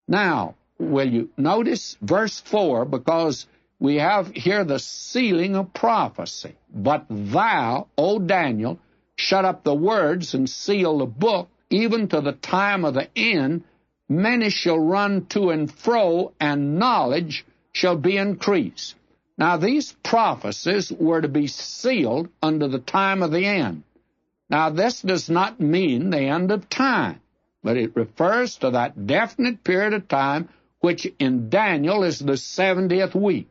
Now, will you notice verse 4, because we have here the sealing of prophecy. But thou, O Daniel, shut up the words and seal the book, even to the time of the end. Many shall run to and fro, and knowledge shall be increased. Now, these prophecies were to be sealed unto the time of the end. Now, this does not mean the end of time, but it refers to that definite period of time, which in Daniel is the 70th week.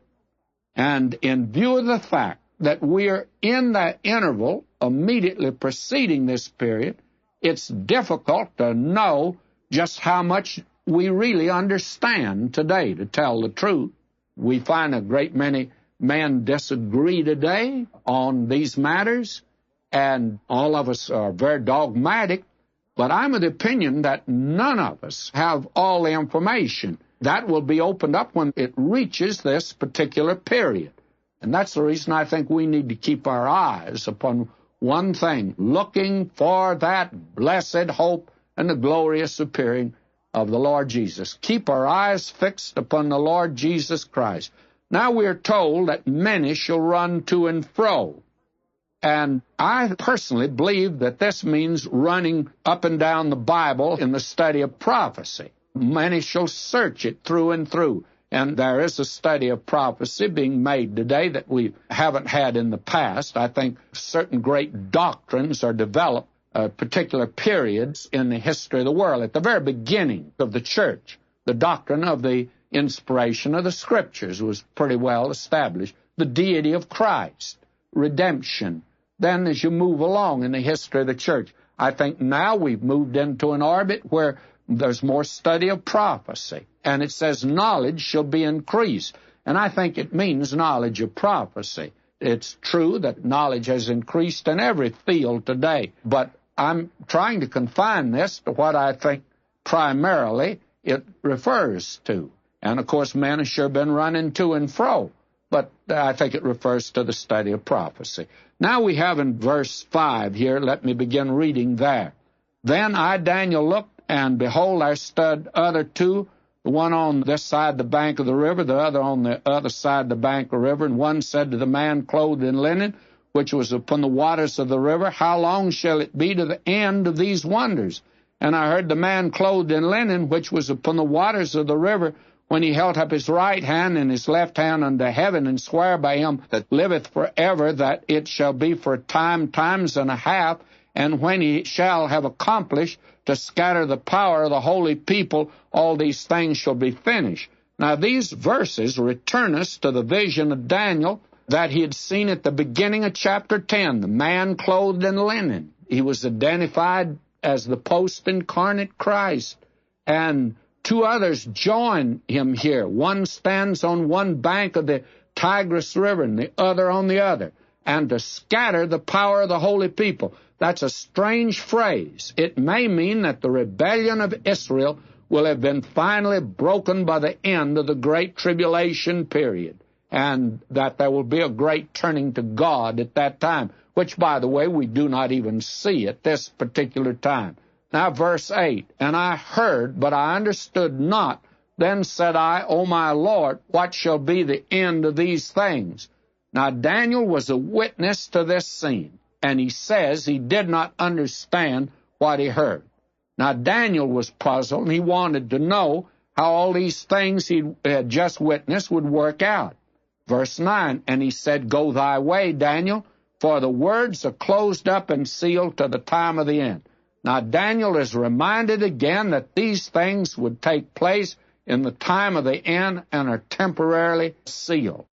And in view of the fact that we're in that interval immediately preceding this period, it's difficult to know just how much we really understand today, to tell the truth. We find a great many men disagree today on these matters, and all of us are very dogmatic, but I'm of the opinion that none of us have all the information. That will be opened up when it reaches this particular period. And that's the reason I think we need to keep our eyes upon one thing, looking for that blessed hope and the glorious appearing of the Lord Jesus. Keep our eyes fixed upon the Lord Jesus Christ. Now we are told that many shall run to and fro. And I personally believe that this means running up and down the Bible in the study of prophecy. Many shall search it through and through. And there is a study of prophecy being made today that we haven't had in the past. I think certain great doctrines are developed at particular periods in the history of the world. At the very beginning of the church, the doctrine of the inspiration of the Scriptures was pretty well established. The deity of Christ, redemption. Then as you move along in the history of the church, I think now we've moved into an orbit where there's more study of prophecy. And it says knowledge shall be increased. And I think it means knowledge of prophecy. It's true that knowledge has increased in every field today, but I'm trying to confine this to what I think primarily it refers to. And, of course, men have sure been running to and fro, but I think it refers to the study of prophecy. Now we have in verse 5 here, let me begin reading there. Then I, Daniel, looked, and behold, there stood other two, the one on this side the bank of the river, the other on the other side the bank of the river. And one said to the man clothed in linen, which was upon the waters of the river, how long shall it be to the end of these wonders? And I heard the man clothed in linen, which was upon the waters of the river, when he held up his right hand and his left hand unto heaven, and sware by him that liveth forever, that it shall be for a time, times and a half, and when he shall have accomplished to scatter the power of the holy people, all these things shall be finished. Now these verses return us to the vision of Daniel that he had seen at the beginning of chapter 10, the man clothed in linen. He was identified as the post-incarnate Christ, and two others join him here. One stands on one bank of the Tigris River and the other on the other, and to scatter the power of the holy people. That's a strange phrase. It may mean that the rebellion of Israel will have been finally broken by the end of the Great Tribulation period, and that there will be a great turning to God at that time, which, by the way, we do not even see at this particular time. Now, verse 8, and I heard, but I understood not. Then said I, O my Lord, what shall be the end of these things? Now, Daniel was a witness to this scene, and he says he did not understand what he heard. Now, Daniel was puzzled, and he wanted to know how all these things he had just witnessed would work out. Verse 9, and he said, Go thy way, Daniel, for the words are closed up and sealed to the time of the end. Now, Daniel is reminded again that these things would take place in the time of the end and are temporarily sealed.